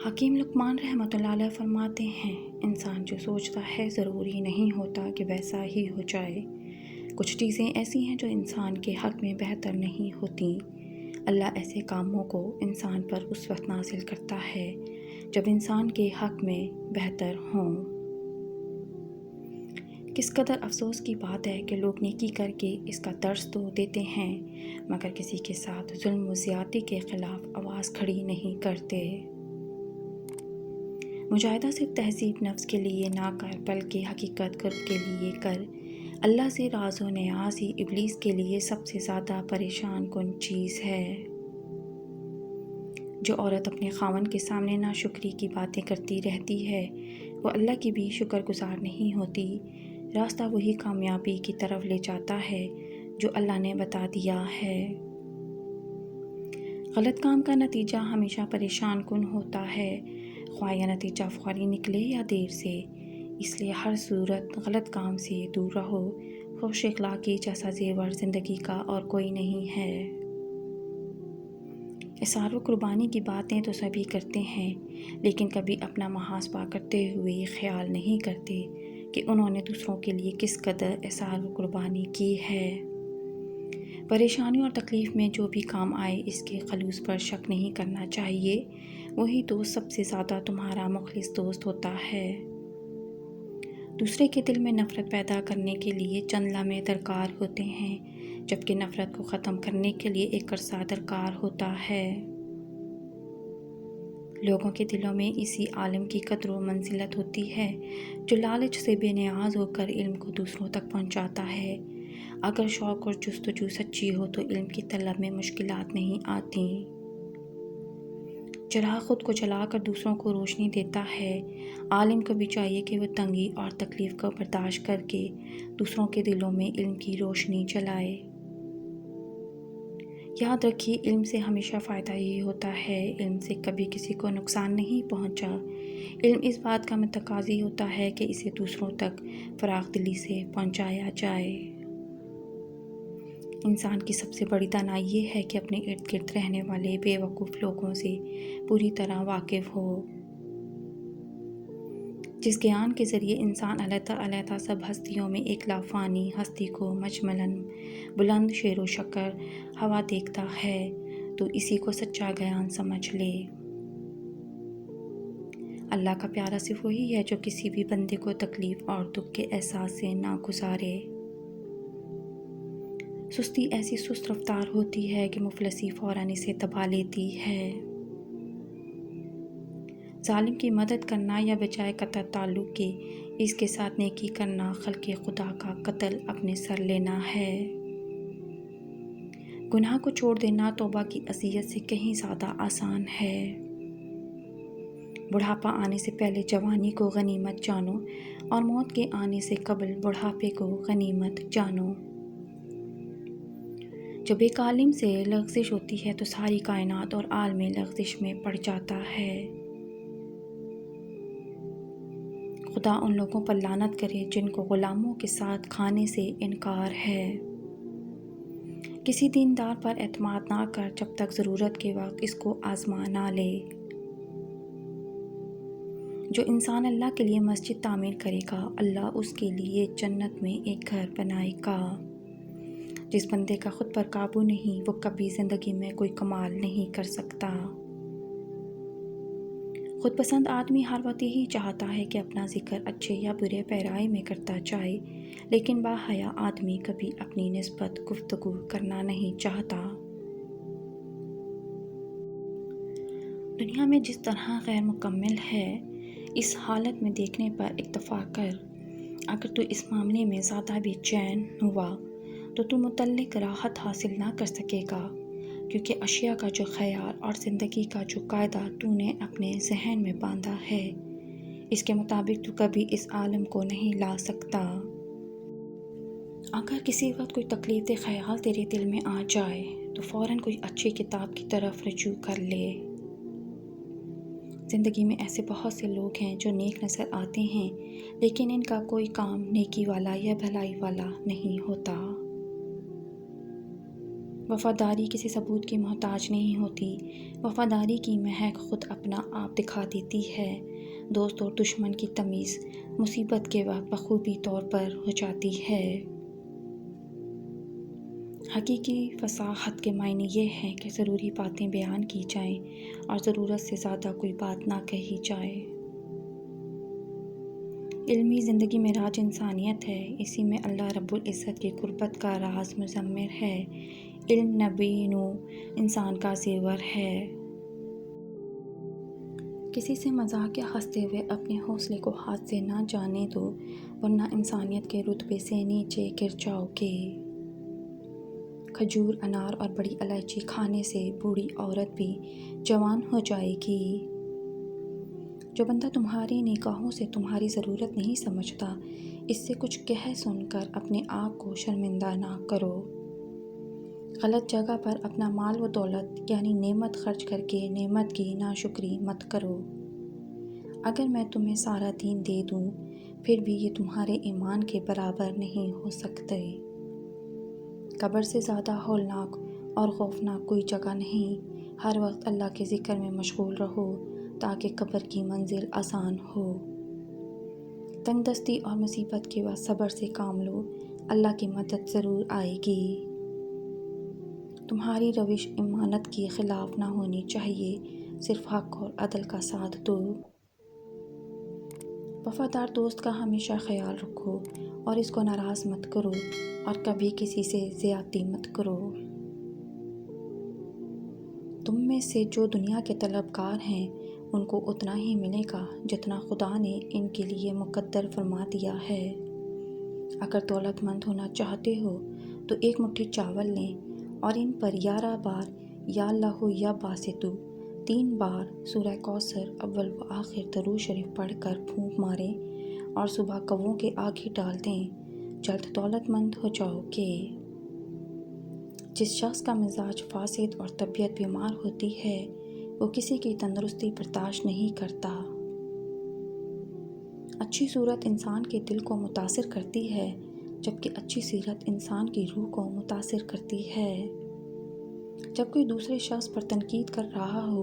حکیم لقمان رحمۃ اللہ علیہ فرماتے ہیں، انسان جو سوچتا ہے ضروری نہیں ہوتا کہ ویسا ہی ہو جائے۔ کچھ چیزیں ایسی ہیں جو انسان کے حق میں بہتر نہیں ہوتی۔ اللہ ایسے کاموں کو انسان پر اس وقت نازل کرتا ہے جب انسان کے حق میں بہتر ہوں۔ کس قدر افسوس کی بات ہے کہ لوگ نیکی کر کے اس کا درس تو دیتے ہیں، مگر کسی کے ساتھ ظلم و زیادتی کے خلاف آواز کھڑی نہیں کرتے۔ مجاہدہ صرف تہذیب نفس کے لیے نہ کر بلکہ حقیقت قرب کے لیے کر۔ اللہ سے راز و نیاز ہی ابلیس کے لیے سب سے زیادہ پریشان کن چیز ہے۔ جو عورت اپنے خاوند کے سامنے ناشکری کی باتیں کرتی رہتی ہے، وہ اللہ کی بھی شکر گزار نہیں ہوتی۔ راستہ وہی کامیابی کی طرف لے جاتا ہے جو اللہ نے بتا دیا ہے۔ غلط کام کا نتیجہ ہمیشہ پریشان کن ہوتا ہے، خواہ یہ نتیجہ فوری نکلے یا دیر سے۔ اس لیے ہر صورت غلط کام سے دور رہو۔ خوش اخلاقی جیسا زیور زندگی کا اور کوئی نہیں ہے۔ اثار و قربانی کی باتیں تو سبھی کرتے ہیں، لیکن کبھی اپنا محاسبہ کرتے ہوئے یہ خیال نہیں کرتے کہ انہوں نے دوسروں کے لیے کس قدر اثار و قربانی کی ہے۔ پریشانی اور تکلیف میں جو بھی کام آئے اس کے خلوص پر شک نہیں کرنا چاہیے، وہی دوست سب سے زیادہ تمہارا مخلص دوست ہوتا ہے۔ دوسرے کے دل میں نفرت پیدا کرنے کے لیے چند لمحے درکار ہوتے ہیں، جبکہ نفرت کو ختم کرنے کے لیے ایک عرصہ درکار ہوتا ہے۔ لوگوں کے دلوں میں اسی عالم کی قدر و منزلت ہوتی ہے جو لالچ سے بے نیاز ہو کر علم کو دوسروں تک پہنچاتا ہے۔ اگر شوق اور جستجو سچی ہو تو علم کی طلب میں مشکلات نہیں آتی۔ چراغ خود کو جلا کر دوسروں کو روشنی دیتا ہے۔ عالم کو بھی چاہیے کہ وہ تنگی اور تکلیف کو برداشت کر کے دوسروں کے دلوں میں علم کی روشنی جلائے۔ یاد رکھیے، علم سے ہمیشہ فائدہ ہی ہوتا ہے، علم سے کبھی کسی کو نقصان نہیں پہنچا۔ علم اس بات کا متقاضی ہوتا ہے کہ اسے دوسروں تک فراخ دلی سے پہنچایا جائے۔ انسان کی سب سے بڑی دانائی یہ ہے کہ اپنے ارد گرد رہنے والے بے وقوف لوگوں سے پوری طرح واقف ہو۔ جس گیان کے ذریعے انسان علیحدہ علیحدہ سب ہستیوں میں ایک لافانی ہستی کو مجملاً بلند شیر و شکر ہوا دیکھتا ہے، تو اسی کو سچا گیان سمجھ لے۔ اللہ کا پیارا صرف وہی ہے جو کسی بھی بندے کو تکلیف اور دکھ کے احساس سے نہ گزارے۔ سستی ایسی سست رفتار ہوتی ہے کہ مفلسی فوراً اسے دبا لیتی ہے۔ ظالم کی مدد کرنا یا بجائے قطع تعلق کے اس کے ساتھ نیکی کرنا خلق خدا کا قتل اپنے سر لینا ہے۔ گناہ کو چھوڑ دینا توبہ کی اذیت سے کہیں زیادہ آسان ہے۔ بڑھاپا آنے سے پہلے جوانی کو غنیمت جانو اور موت کے آنے سے قبل بڑھاپے کو غنیمت جانو۔ جب ایک عالم سے لغزش ہوتی ہے تو ساری کائنات اور عالم لغزش میں پڑ جاتا ہے۔ خدا ان لوگوں پر لعنت کرے جن کو غلاموں کے ساتھ کھانے سے انکار ہے۔ کسی دیندار پر اعتماد نہ کر جب تک ضرورت کے وقت اس کو آزما نہ لے۔ جو انسان اللہ کے لیے مسجد تعمیر کرے گا، اللہ اس کے لیے جنت میں ایک گھر بنائے گا۔ جس بندے کا خود پر قابو نہیں، وہ کبھی زندگی میں کوئی کمال نہیں کر سکتا۔ خود پسند آدمی ہر وقت یہی چاہتا ہے کہ اپنا ذکر اچھے یا برے پیرائی میں کرتا جائے، لیکن باحیا آدمی کبھی اپنی نسبت گفتگو کرنا نہیں چاہتا۔ دنیا میں جس طرح غیر مکمل ہے، اس حالت میں دیکھنے پر اکتفا کر۔ اگر تو اس معاملے میں زیادہ بھی چین ہوا تو متعلق راحت حاصل نہ کر سکے گا، کیونکہ اشیاء کا جو خیال اور زندگی کا جو قاعدہ تو نے اپنے ذہن میں باندھا ہے، اس کے مطابق تو کبھی اس عالم کو نہیں لا سکتا۔ اگر کسی وقت کوئی تکلیف دہ خیال تیرے دل میں آ جائے تو فوراً کوئی اچھی کتاب کی طرف رجوع کر لے۔ زندگی میں ایسے بہت سے لوگ ہیں جو نیک نظر آتے ہیں، لیکن ان کا کوئی کام نیکی والا یا بھلائی والا نہیں ہوتا۔ وفاداری کسی ثبوت کی محتاج نہیں ہوتی، وفاداری کی مہک خود اپنا آپ دکھا دیتی ہے۔ دوست اور دشمن کی تمیز مصیبت کے وقت بخوبی طور پر ہو جاتی ہے۔ حقیقی فصاحت کے معنی یہ ہے کہ ضروری باتیں بیان کی جائیں اور ضرورت سے زیادہ کوئی بات نہ کہی جائے۔ علمی زندگی میں راج انسانیت ہے، اسی میں اللہ رب العزت کی قربت کا راز مضمر ہے۔ علم نبی نو انسان کا زیور ہے۔ کسی سے مذاق یا ہنستے ہوئے اپنے حوصلے کو ہاتھ سے نہ جانے دو، ورنہ انسانیت کے رتبے سے نیچے گر جاؤ گے۔ کھجور، انار اور بڑی الائچی کھانے سے بوڑھی عورت بھی جوان ہو جائے گی۔ جو بندہ تمہاری نگاہوں سے تمہاری ضرورت نہیں سمجھتا، اس سے کچھ کہہ سن کر اپنے آپ کو شرمندہ نہ کرو۔ غلط جگہ پر اپنا مال و دولت یعنی نعمت خرچ کر کے نعمت کی ناشکری مت کرو۔ اگر میں تمہیں سارا دین دے دوں پھر بھی یہ تمہارے ایمان کے برابر نہیں ہو سکتے۔ قبر سے زیادہ ہولناک اور خوفناک کوئی جگہ نہیں۔ ہر وقت اللہ کے ذکر میں مشغول رہو تاکہ قبر کی منزل آسان ہو۔ تنگ دستی اور مصیبت کے وقت صبر سے کام لو، اللہ کی مدد ضرور آئے گی۔ تمہاری روش امانت کے خلاف نہ ہونی چاہیے، صرف حق اور عدل کا ساتھ دو۔ وفادار دوست کا ہمیشہ خیال رکھو اور اس کو ناراض مت کرو اور کبھی کسی سے زیادتی مت کرو۔ تم میں سے جو دنیا کے طلبگار ہیں ان کو اتنا ہی ملے گا جتنا خدا نے ان کے لیے مقدر فرما دیا ہے۔ اگر دولت مند ہونا چاہتے ہو تو ایک مٹھی چاول لیں اور ان پر 11 بار یا اللہ یا باسطو 3 بار سورہ کوثر اول و آخر درود شریف پڑھ کر پھونک ماریں اور صبح کووں کے آگے ڈال دیں، جلد دولت مند ہو جاؤ گے۔ جس شخص کا مزاج فاسد اور طبیعت بیمار ہوتی ہے وہ کسی کی تندرستی برداشت نہیں کرتا۔ اچھی صورت انسان کے دل کو متاثر کرتی ہے جبکہ اچھی سیرت انسان کی روح کو متاثر کرتی ہے۔ جب کوئی دوسرے شخص پر تنقید کر رہا ہو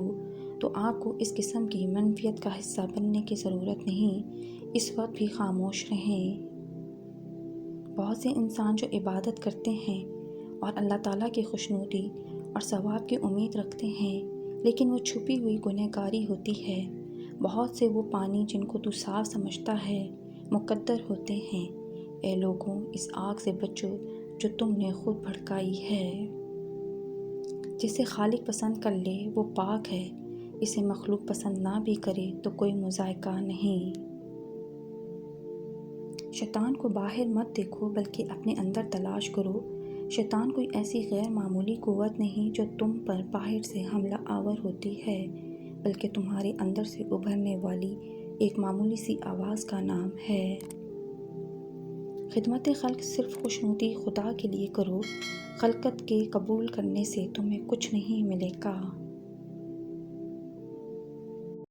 تو آپ کو اس قسم کی منفیت کا حصہ بننے کی ضرورت نہیں، اس وقت بھی خاموش رہیں۔ بہت سے انسان جو عبادت کرتے ہیں اور اللہ تعالیٰ کی خوشنودی اور ثواب کی امید رکھتے ہیں لیکن وہ چھپی ہوئی گنہگاری ہوتی ہے۔ بہت سے وہ پانی جن کو تو صاف سمجھتا ہے مقدر ہوتے ہیں۔ اے لوگوں، اس آگ سے بچو جو تم نے خود بھڑکائی ہے۔ جسے خالق پسند کر لے وہ پاک ہے، اسے مخلوق پسند نہ بھی کرے تو کوئی مذائقہ نہیں۔ شیطان کو باہر مت دیکھو بلکہ اپنے اندر تلاش کرو۔ شیطان کوئی ایسی غیر معمولی قوت نہیں جو تم پر باہر سے حملہ آور ہوتی ہے، بلکہ تمہارے اندر سے ابھرنے والی ایک معمولی سی آواز کا نام ہے۔ خدمت خلق صرف خوشنودی خدا کے لیے کرو، خلقت کے قبول کرنے سے تمہیں کچھ نہیں ملے گا۔